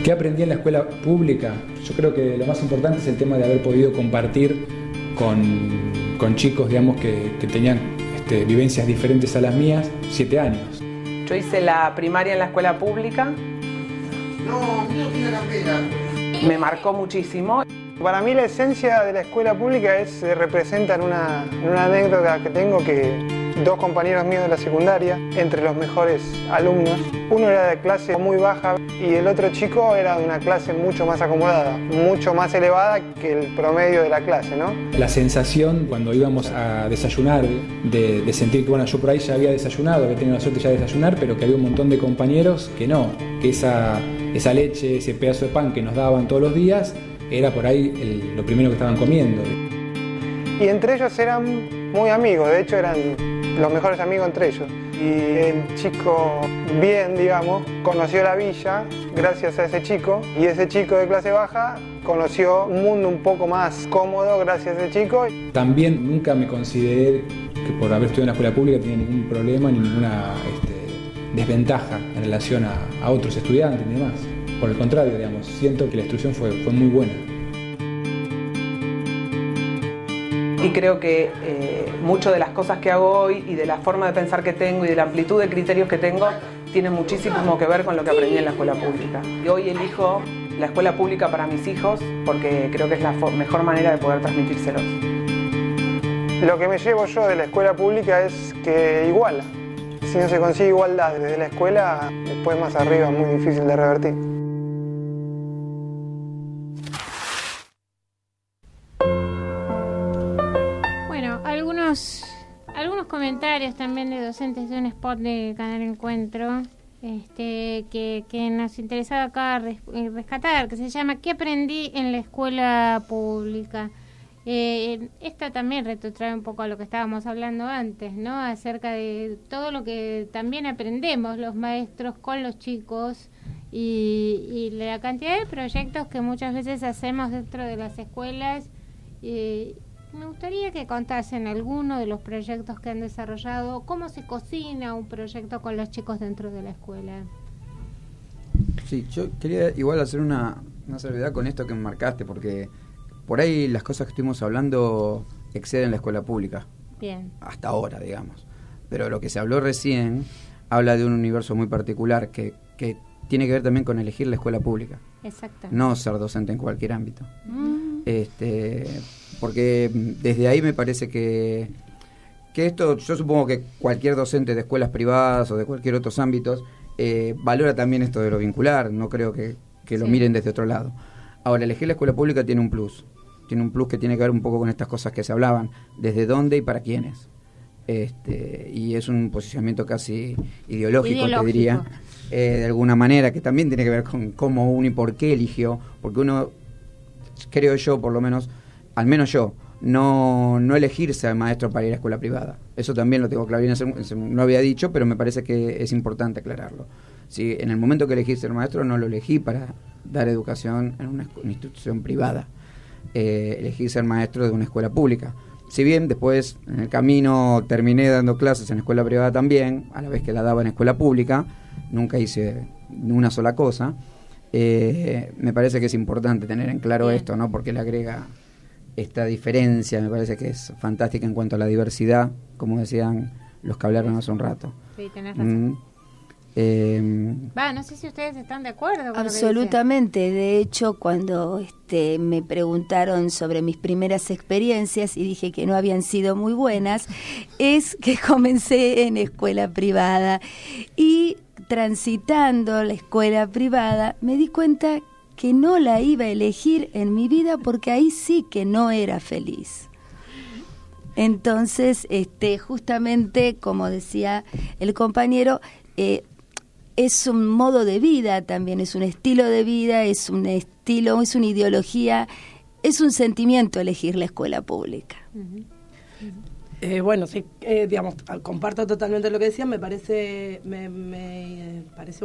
¿Qué aprendí en la escuela pública? Yo creo que lo más importante es el tema de haber podido compartir con chicos, digamos, que tenían vivencias diferentes a las mías, 7 años. Yo hice la primaria en la escuela pública. No, mira que la campera. Me marcó muchísimo. Para mí la esencia de la escuela pública se representa en una anécdota que tengo, que 2 compañeros míos de la secundaria, entre los mejores alumnos, uno era de clase muy baja y el otro chico era de una clase mucho más acomodada, mucho más elevada que el promedio de la clase, ¿no? La sensación cuando íbamos a desayunar, de sentir que bueno, yo por ahí ya había desayunado, había tenido la suerte ya de desayunar, pero que había un montón de compañeros que no, que esa leche, ese pedazo de pan que nos daban todos los días, era por ahí lo primero que estaban comiendo. Y entre ellos eran muy amigos, de hecho eran los mejores amigos entre ellos. Y el chico bien, digamos, conoció la villa gracias a ese chico, y ese chico de clase baja conoció un mundo un poco más cómodo gracias a ese chico. También nunca me consideré que por haber estudiado en la escuela pública tenía ningún problema ni ninguna desventaja en relación a otros estudiantes ni demás. Por el contrario, digamos, siento que la instrucción fue muy buena. Y creo que mucho de las cosas que hago hoy y de la forma de pensar que tengo y de la amplitud de criterios que tengo tiene muchísimo que ver con lo que aprendí en la escuela pública. Y hoy elijo la escuela pública para mis hijos porque creo que es la mejor manera de poder transmitírselos. Lo que me llevo yo de la escuela pública es que iguala. Si no se consigue igualdad desde la escuela, después más arriba es muy difícil de revertir. Algunos comentarios también de docentes de un spot de Canal Encuentro que nos interesaba acá rescatar, que se llama ¿Qué aprendí en la escuela pública? Esta también retrotrae un poco a lo que estábamos hablando antes, ¿no? Acerca de todo lo que también aprendemos los maestros con los chicos y la cantidad de proyectos que muchas veces hacemos dentro de las escuelas. Me gustaría que contasen alguno de los proyectos que han desarrollado, cómo se cocina un proyecto con los chicos dentro de la escuela. Sí, yo quería igual hacer una salvedad con esto que me marcaste, porque por ahí las cosas que estuvimos hablando exceden la escuela pública. Bien. Hasta ahora, digamos. Pero lo que se habló recién habla de un universo muy particular que tiene que ver también con elegir la escuela pública. Exacto. No ser docente en cualquier ámbito. Porque desde ahí me parece que esto, yo supongo que cualquier docente de escuelas privadas o de cualquier otros ámbitos valora también esto de lo vincular, no creo que lo miren desde otro lado. Ahora, elegir la escuela pública tiene un plus que tiene que ver un poco con estas cosas que se hablaban, desde dónde y para quiénes. Y es un posicionamiento casi ideológico. Te diría, de alguna manera, que también tiene que ver con cómo uno y por qué eligió, porque uno, creo yo, por lo menos, al menos yo, no elegir ser maestro para ir a escuela privada. Eso también lo tengo claro, no lo había dicho, pero me parece que es importante aclararlo. Si en el momento que elegí ser maestro, no lo elegí para dar educación en una institución privada. Elegí ser maestro de una escuela pública. Si bien después, en el camino, terminé dando clases en escuela privada también, a la vez que la daba en escuela pública, nunca hice una sola cosa. Me parece que es importante tener en claro esto, ¿no? Porque le agrega esta diferencia, me parece que es fantástica en cuanto a la diversidad, como decían los que hablaron hace un rato. Sí, tenés razón. No sé si ustedes están de acuerdo con absolutamente. De hecho, cuando me preguntaron sobre mis primeras experiencias y dije que no habían sido muy buenas, es que comencé en escuela privada y transitando la escuela privada me di cuenta que no la iba a elegir en mi vida porque ahí sí que no era feliz. Entonces, justamente, como decía el compañero, es un modo de vida también, es un estilo de vida, es una ideología, es un sentimiento elegir la escuela pública. Uh-huh. Bueno, sí, digamos, comparto totalmente lo que decían. Me pareció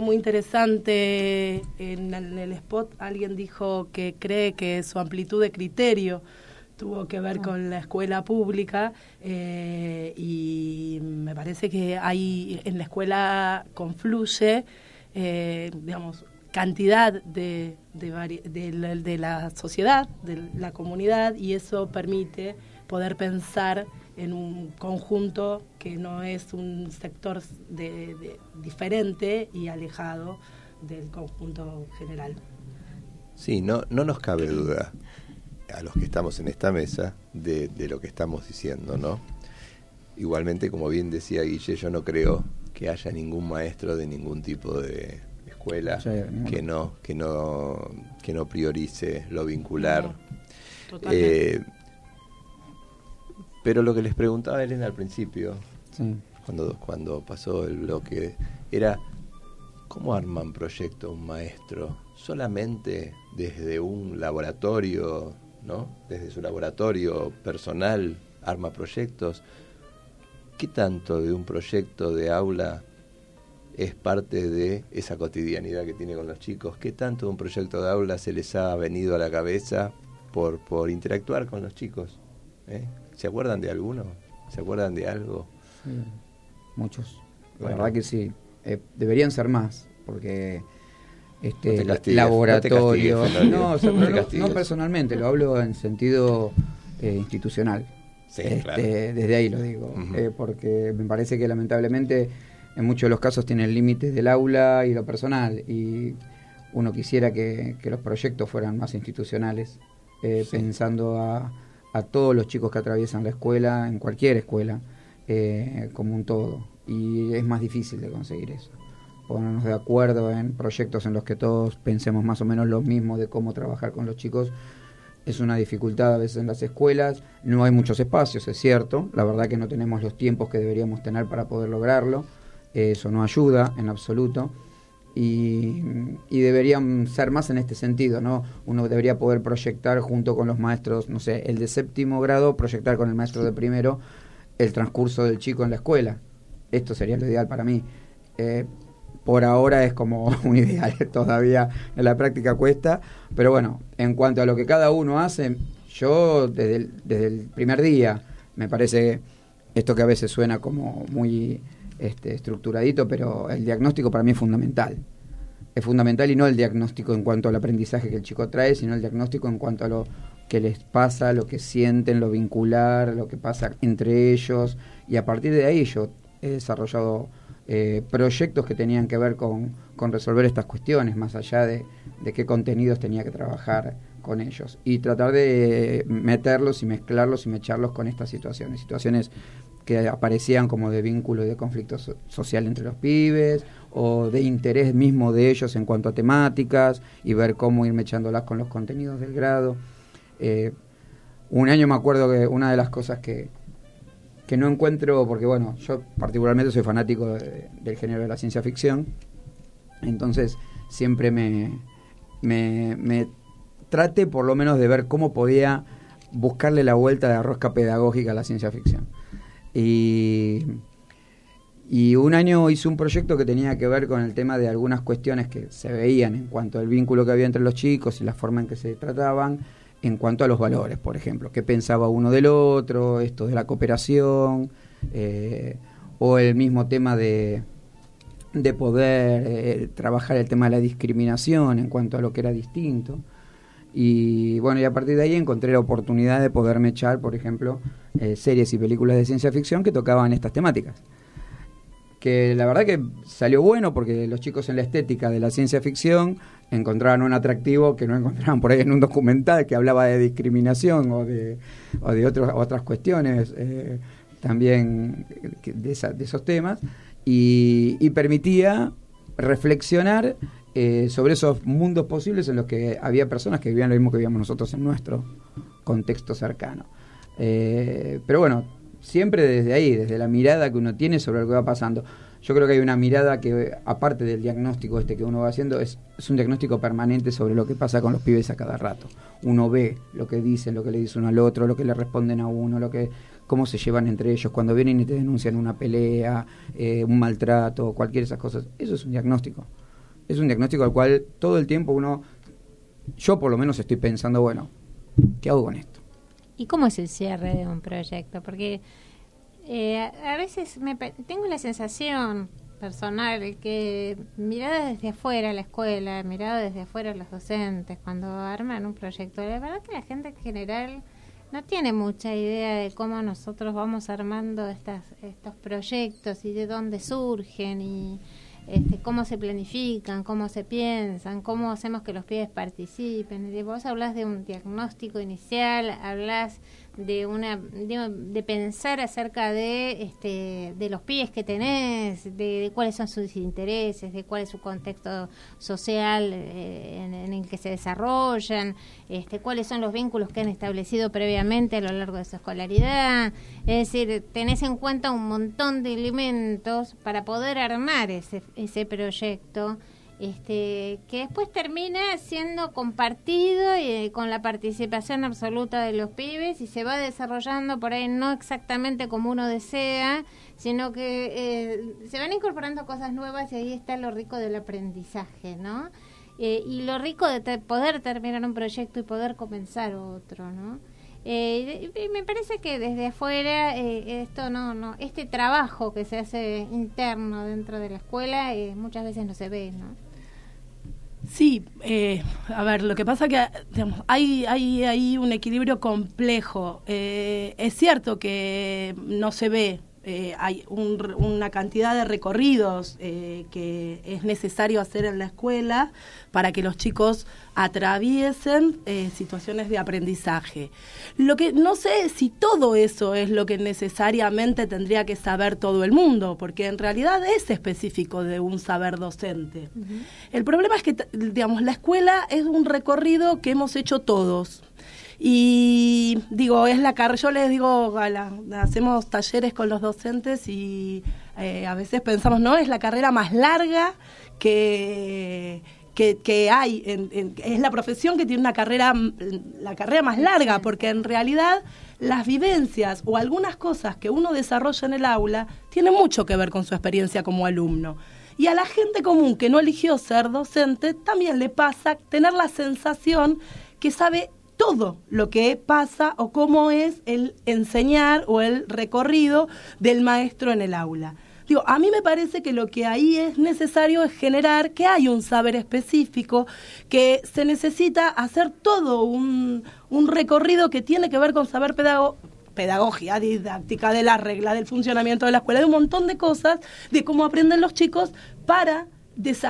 muy interesante. En el spot alguien dijo que cree que su amplitud de criterio tuvo que ver con la escuela pública, y me parece que hay en la escuela confluye, digamos, cantidad de la sociedad, de la comunidad, y eso permite poder pensar en un conjunto que no es un sector diferente y alejado del conjunto general. Sí, no nos cabe duda a los que estamos en esta mesa de lo que estamos diciendo, ¿no? Igualmente, como bien decía Guille, yo no creo que haya ningún maestro de ningún tipo de escuela que no priorice lo vincular. Pero lo que les preguntaba Elena al principio, cuando pasó el bloque, era ¿cómo arman proyecto un maestro? ¿Solamente desde un laboratorio, ¿no? Desde su laboratorio personal arma proyectos? ¿Qué tanto de un proyecto de aula es parte de esa cotidianidad que tiene con los chicos? ¿Qué tanto de un proyecto de aula se les ha venido a la cabeza por interactuar con los chicos? ¿Se acuerdan de alguno? ¿Se acuerdan de algo? Sí, muchos. La verdad que sí. Deberían ser más, porque laboratorio... No personalmente, lo hablo en sentido institucional. Sí, claro. Desde ahí lo digo, porque me parece que lamentablemente en muchos de los casos tienen límites del aula y lo personal, y uno quisiera que los proyectos fueran más institucionales, pensando a todos los chicos que atraviesan la escuela, en cualquier escuela, como un todo, y es más difícil de conseguir eso. Ponernos de acuerdo en proyectos en los que todos pensemos más o menos lo mismo de cómo trabajar con los chicos es una dificultad a veces en las escuelas. No hay muchos espacios, es cierto, la verdad que no tenemos los tiempos que deberíamos tener para poder lograrlo, eso no ayuda en absoluto, y deberían ser más en este sentido, ¿no? Uno debería poder proyectar junto con los maestros, no sé, el de 7º grado, proyectar con el maestro de 1º el transcurso del chico en la escuela. Esto sería lo ideal para mí. Por ahora es como un ideal, todavía en la práctica cuesta, pero bueno, en cuanto a lo que cada uno hace, yo desde el primer día, me parece esto que a veces suena como muy estructuradito, pero el diagnóstico para mí es fundamental. Es fundamental, y no el diagnóstico en cuanto al aprendizaje que el chico trae, sino el diagnóstico en cuanto a lo que les pasa, lo que sienten, lo vincular, lo que pasa entre ellos, y a partir de ahí yo he desarrollado proyectos que tenían que ver con resolver estas cuestiones, más allá de qué contenidos tenía que trabajar con ellos, y tratar de meterlos y mezclarlos y mecharlos con estas situaciones que aparecían como de vínculo y de conflicto social entre los pibes, o de interés mismo de ellos en cuanto a temáticas, y ver cómo ir mechándolas con los contenidos del grado. Un año me acuerdo que una de las cosas que no encuentro, porque bueno, yo particularmente soy fanático del género de la ciencia ficción, entonces siempre me traté por lo menos de ver cómo podía buscarle la vuelta de rosca pedagógica a la ciencia ficción. Y un año hice un proyecto que tenía que ver con el tema de algunas cuestiones que se veían en cuanto al vínculo que había entre los chicos y la forma en que se trataban, en cuanto a los valores, por ejemplo, qué pensaba uno del otro, esto de la cooperación, o el mismo tema de poder trabajar el tema de la discriminación en cuanto a lo que era distinto. Y bueno, y a partir de ahí encontré la oportunidad de poderme echar, por ejemplo, series y películas de ciencia ficción que tocaban estas temáticas. Que la verdad que salió bueno, porque los chicos en la estética de la ciencia ficción encontraban un atractivo que no encontraban por ahí en un documental que hablaba de discriminación o de otras cuestiones también de esos temas, y permitía reflexionar sobre esos mundos posibles en los que había personas que vivían lo mismo que vivíamos nosotros en nuestro contexto cercano. Pero bueno, siempre desde ahí, desde la mirada que uno tiene sobre lo que va pasando. Yo creo que hay una mirada que, aparte del diagnóstico que uno va haciendo, es un diagnóstico permanente sobre lo que pasa con los pibes a cada rato. Uno ve lo que dicen, lo que le dice uno al otro, lo que le responden a uno, cómo se llevan entre ellos, cuando vienen y te denuncian una pelea, un maltrato, cualquiera de esas cosas. Eso es un diagnóstico. Es un diagnóstico al cual todo el tiempo yo por lo menos estoy pensando, bueno, ¿qué hago con esto? ¿Y cómo es el cierre de un proyecto? Porque A veces tengo la sensación personal que mirada desde afuera la escuela, mirada desde afuera los docentes, cuando arman un proyecto, la verdad que la gente en general no tiene mucha idea de cómo nosotros vamos armando estos proyectos y de dónde surgen y cómo se planifican, cómo se piensan, cómo hacemos que los pibes participen. Y vos hablás de un diagnóstico inicial, hablás de pensar acerca de los pibes que tenés, de cuáles son sus intereses, de cuál es su contexto social en el que se desarrollan, cuáles son los vínculos que han establecido previamente a lo largo de su escolaridad. Es decir, tenés en cuenta un montón de elementos para poder armar ese proyecto, que después termina siendo compartido y con la participación absoluta de los pibes y se va desarrollando por ahí no exactamente como uno desea, sino que se van incorporando cosas nuevas y ahí está lo rico del aprendizaje, ¿no? Y lo rico de poder terminar un proyecto y poder comenzar otro, ¿no? Me parece que desde afuera este trabajo que se hace interno dentro de la escuela muchas veces no se ve, ¿no? Sí, a ver, lo que pasa que digamos, hay un equilibrio complejo. Es cierto que no se ve, hay una cantidad de recorridos que es necesario hacer en la escuela para que los chicos atraviesen situaciones de aprendizaje. Lo que no sé es si todo eso es lo que necesariamente tendría que saber todo el mundo, porque en realidad es específico de un saber docente. Uh-huh. El problema es que, digamos, la escuela es un recorrido que hemos hecho todos. Y digo, yo les digo, hacemos talleres con los docentes y a veces pensamos, no, es la carrera más larga que hay, es la profesión que tiene la carrera más larga, porque en realidad las vivencias o algunas cosas que uno desarrolla en el aula tienen mucho que ver con su experiencia como alumno. Y a la gente común que no eligió ser docente también le pasa tener la sensación que sabe todo lo que pasa o cómo es el enseñar o el recorrido del maestro en el aula. Digo, a mí me parece que lo que ahí es necesario es generar que hay un saber específico, que se necesita hacer todo un recorrido que tiene que ver con saber pedagogía, didáctica, de la regla, del funcionamiento de la escuela, de un montón de cosas, de cómo aprenden los chicos para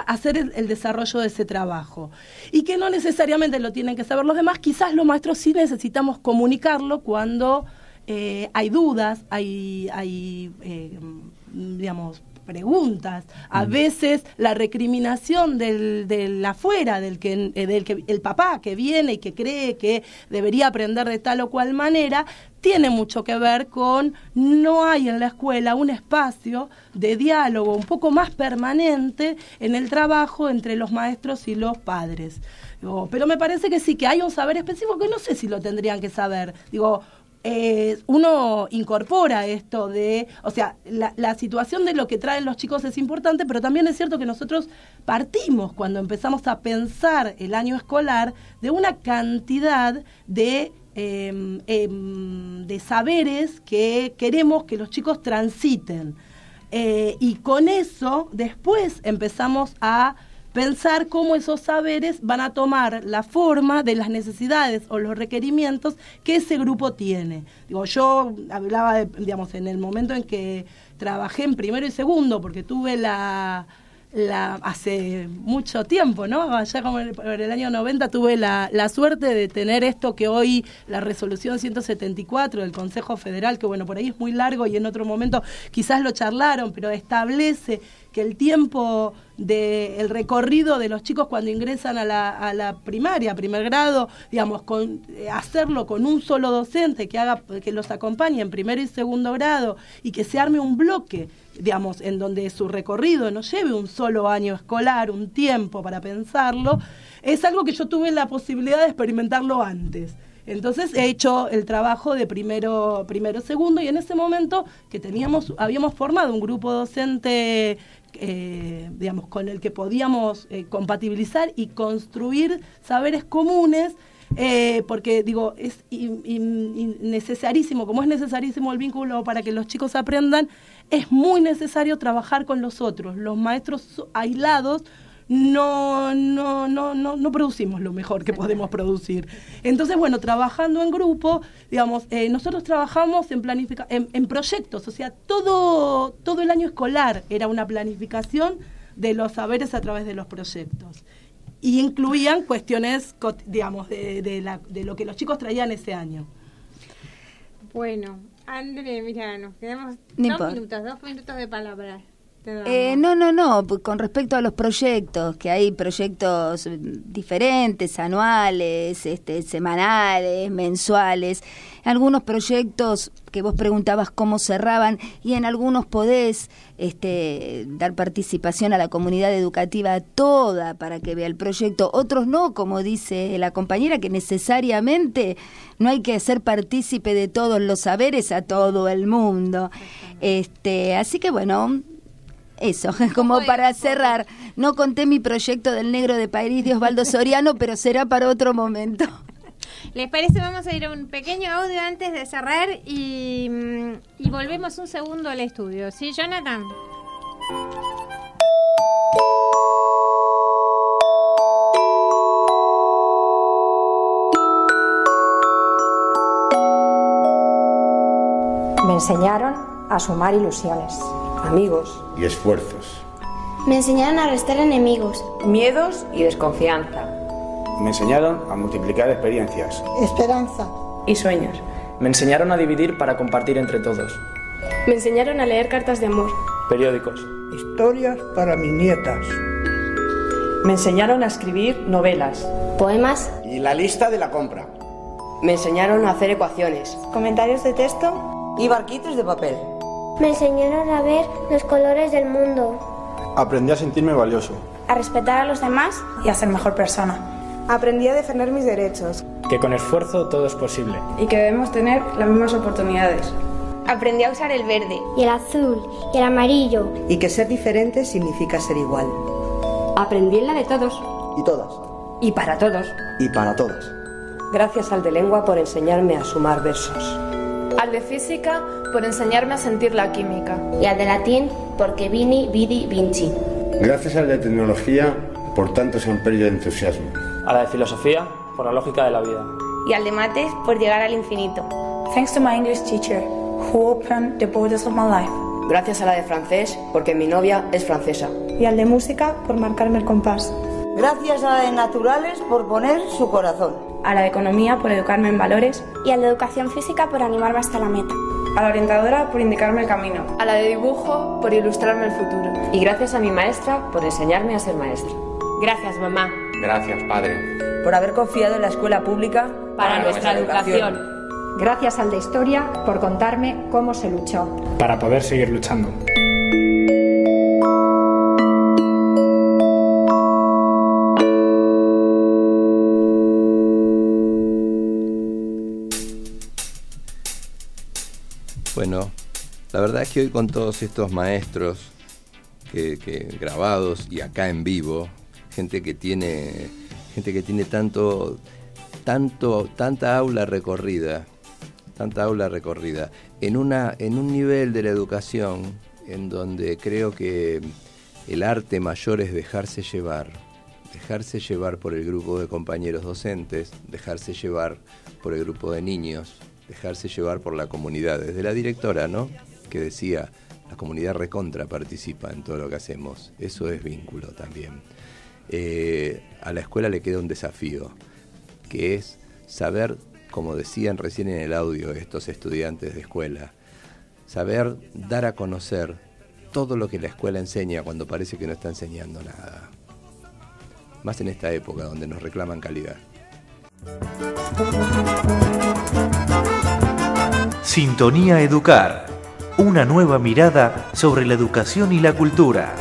hacer el desarrollo de ese trabajo. Y que no necesariamente lo tienen que saber los demás, quizás los maestros sí necesitamos comunicarlo cuando hay dudas, hay digamos, preguntas. A veces la recriminación del afuera, del que el papá que viene y que cree que debería aprender de tal o cual manera, tiene mucho que ver con no hay en la escuela un espacio de diálogo un poco más permanente en el trabajo entre los maestros y los padres. Pero me parece que sí, que hay un saber específico que no sé si lo tendrían que saber. Uno incorpora esto de, o sea, la situación de lo que traen los chicos es importante, pero también es cierto que nosotros partimos cuando empezamos a pensar el año escolar de una cantidad de saberes que queremos que los chicos transiten. Y con eso después empezamos a pensar cómo esos saberes van a tomar la forma de las necesidades o los requerimientos que ese grupo tiene. Yo hablaba digamos, en el momento en que trabajé en primero y segundo, porque tuve hace mucho tiempo, ¿no? Allá como por el año 90 tuve la suerte de tener esto que hoy, la resolución 174 del Consejo Federal, que bueno, por ahí es muy largo y en otro momento quizás lo charlaron, pero establece que el tiempo del recorrido de los chicos cuando ingresan a la primaria, primer grado, digamos, hacerlo con un solo docente que los acompañe en primero y segundo grado y que se arme un bloque, digamos, en donde su recorrido no lleve un solo año escolar, un tiempo para pensarlo, es algo que yo tuve la posibilidad de experimentarlo antes. Entonces he hecho el trabajo de primero, segundo, y en ese momento que habíamos formado un grupo docente, digamos, con el que podíamos compatibilizar y construir saberes comunes. porque digo, es necesarísimo, como es necesarísimo el vínculo para que los chicos aprendan, es muy necesario trabajar con los otros. Los maestros aislados no producimos lo mejor que podemos producir. Entonces, bueno, trabajando en grupo, digamos, nosotros trabajamos en proyectos, o sea, todo el año escolar era una planificación de los saberes a través de los proyectos. Y incluían cuestiones, digamos, de lo que los chicos traían ese año. Bueno, André, mira, nos quedamos 2 minutos de palabra. No, con respecto a los proyectos, que hay proyectos diferentes, anuales, semanales, mensuales, algunos proyectos que vos preguntabas cómo cerraban, y en algunos podés dar participación a la comunidad educativa toda para que vea el proyecto, otros no, como dice la compañera, que necesariamente no hay que hacer partícipe de todos los saberes a todo el mundo. Así que bueno, eso, como para cerrar. No conté mi proyecto del Negro de París de Osvaldo Soriano, pero será para otro momento. ¿Les parece? Vamos a ir a un pequeño audio antes de cerrar y volvemos un segundo al estudio. ¿Sí, Jonathan? Me enseñaron a sumar ilusiones, amigos y esfuerzos. Me enseñaron a restar enemigos, miedos y desconfianza. Me enseñaron a multiplicar experiencias, esperanza y sueños. Me enseñaron a dividir para compartir entre todos. Me enseñaron a leer cartas de amor, periódicos, historias para mis nietas. Me enseñaron a escribir novelas, poemas y la lista de la compra. Me enseñaron a hacer ecuaciones, comentarios de texto y barquitos de papel. Me enseñaron a ver los colores del mundo. Aprendí a sentirme valioso, A respetar a los demás y a ser mejor persona. Aprendí a defender mis derechos. Que con esfuerzo todo es posible. Y que debemos tener las mismas oportunidades. Aprendí a usar el verde y el azul y el amarillo. Y que ser diferente significa ser igual. Aprendí en la de todos. Y todas. Y para todos. Y para todas. Gracias al de lengua por enseñarme a sumar versos. Al de física por enseñarme a sentir la química. Y al de latín porque vini, vidi, vinci. Gracias al de tecnología por tanto samperio de entusiasmo. A la de filosofía por la lógica de la vida. Y al de mates por llegar al infinito. Thanks to my English teacher, who opened the borders of my life. Gracias a la de francés porque mi novia es francesa. Y al de música por marcarme el compás. Gracias a la de naturales por poner su corazón. A la de economía por educarme en valores. Y a la de educación física por animarme hasta la meta. A la orientadora por indicarme el camino. A la de dibujo por ilustrarme el futuro. Y gracias a mi maestra por enseñarme a ser maestra. Gracias, mamá. Gracias, padre. Por haber confiado en la escuela pública para nuestra educación. Gracias al de historia por contarme cómo se luchó. Para poder seguir luchando. Bueno, la verdad es que hoy con todos estos maestros que grabados y acá en vivo, gente que tiene tanta aula recorrida, en un nivel de la educación en donde creo que el arte mayor es dejarse llevar por el grupo de compañeros docentes, dejarse llevar por el grupo de niños, dejarse llevar por la comunidad, desde la directora, ¿no?, que decía, la comunidad recontra participa en todo lo que hacemos, eso es vínculo también. A la escuela le queda un desafío, que es saber, como decían recién en el audio estos estudiantes de escuela, saber dar a conocer todo lo que la escuela enseña cuando parece que no está enseñando nada. Más en esta época donde nos reclaman calidad. Sintonía Educar, una nueva mirada sobre la educación y la cultura.